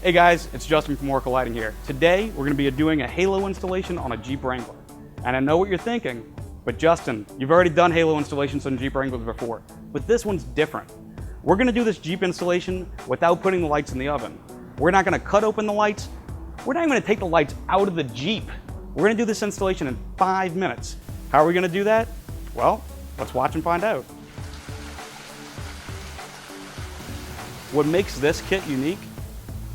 Hey guys, it's Justin from Oracle Lighting here. Today we're going to be doing a halo installation on a Jeep Wrangler. And I know what you're thinking, but Justin, you've already done halo installations on Jeep Wranglers before, but this one's different. We're going to do this Jeep installation without putting the lights in the oven. We're not going to cut open the lights. We're not even going to take the lights out of the Jeep. We're going to do this installation in 5 minutes. How are we going to do that? Well, let's watch and find out. What makes this kit unique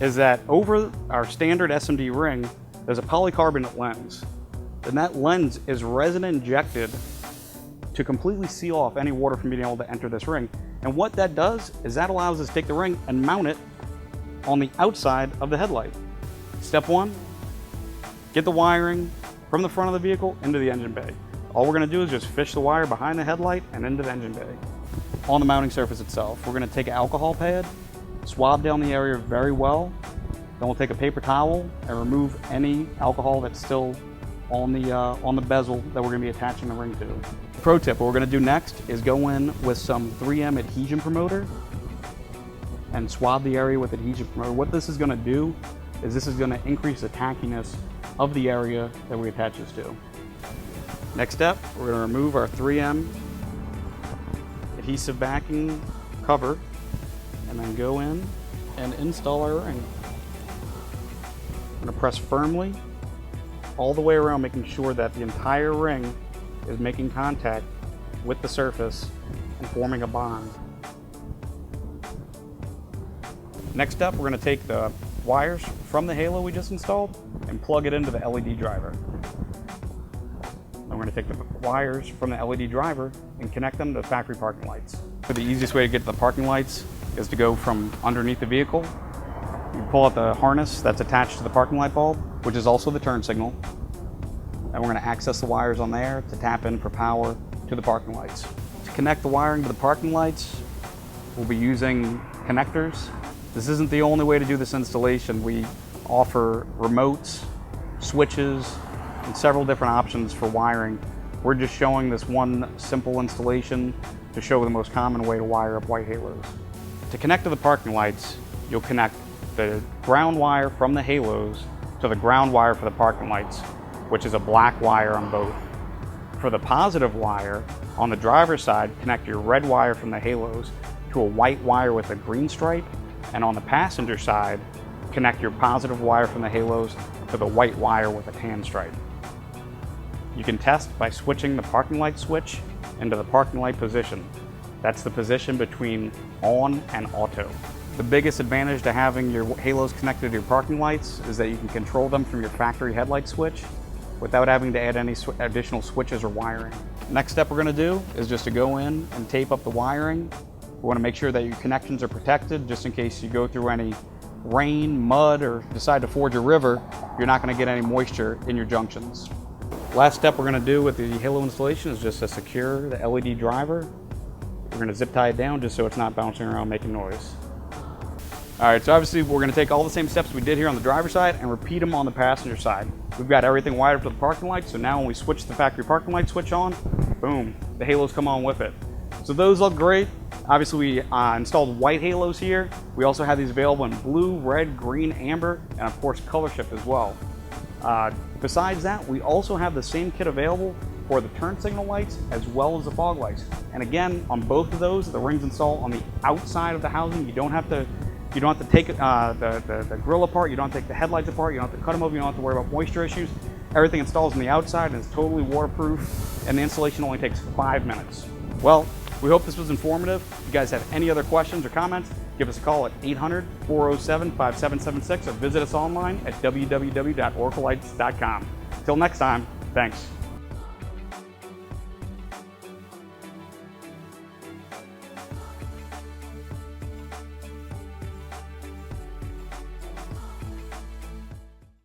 is that over our standard SMD ring, there's a polycarbonate lens. And that lens is resin injected to completely seal off any water from being able to enter this ring. And what that does is that allows us to take the ring and mount it on the outside of the headlight. Step one, get the wiring from the front of the vehicle into the engine bay. All we're gonna do is just fish the wire behind the headlight and into the engine bay. On the mounting surface itself, we're gonna take an alcohol pad, swab down the area very well. Then we'll take a paper towel and remove any alcohol that's still on the bezel that we're gonna be attaching the ring to. Pro tip, what we're gonna do next is go in with some 3M adhesion promoter and swab the area with adhesion promoter. What this is gonna do is this is gonna increase the tackiness of the area that we attach this to. Next step, we're gonna remove our 3M adhesive backing cover and then go in and install our ring. I'm gonna press firmly all the way around, making sure that the entire ring is making contact with the surface and forming a bond. Next up, we're gonna take the wires from the halo we just installed and plug it into the LED driver. Then we're gonna take the wires from the LED driver and connect them to the factory parking lights. The easiest way to get to the parking lights is to go from underneath the vehicle. You pull out the harness that's attached to the parking light bulb, which is also the turn signal. And we're going to access the wires on there to tap in for power to the parking lights. To connect the wiring to the parking lights, we'll be using connectors. This isn't the only way to do this installation. We offer remotes, switches, and several different options for wiring. We're just showing this one simple installation to show the most common way to wire up white halos. To connect to the parking lights, you'll connect the ground wire from the halos to the ground wire for the parking lights, which is a black wire on both. For the positive wire, on the driver's side, connect your red wire from the halos to a white wire with a green stripe, and on the passenger side, connect your positive wire from the halos to the white wire with a tan stripe. You can test by switching the parking light switch into the parking light position. That's the position between on and auto. The biggest advantage to having your halos connected to your parking lights is that you can control them from your factory headlight switch without having to add any additional switches or wiring. Next step we're going to do is just to go in and tape up the wiring. We want to make sure that your connections are protected just in case you go through any rain, mud, or decide to forge a river, you're not going to get any moisture in your junctions. Last step we're going to do with the halo installation is just to secure the LED driver. We're going to zip tie it down just so it's not bouncing around making noise. All right, so obviously we're going to take all the same steps we did here on the driver's side and repeat them on the passenger side. We've got everything wired up to the parking light, so now when we switch the factory parking light switch on, boom, the halos come on with it. So those look great. Obviously we installed white halos here. We also have these available in blue, red, green, amber, and of course ColorSHIFT as well. Besides that, we also have the same kit available for the turn signal lights as well as the fog lights. And again, on both of those, the rings install on the outside of the housing. You don't have to take the grill apart, you don't have to take the headlights apart, you don't have to cut them over, you don't have to worry about moisture issues. Everything installs on the outside and is totally waterproof, and the installation only takes 5 minutes. Well, we hope this was informative. If you guys have any other questions or comments, give us a call at 800-407-5776 or visit us online at www.oraclelights.com. Till next time, thanks.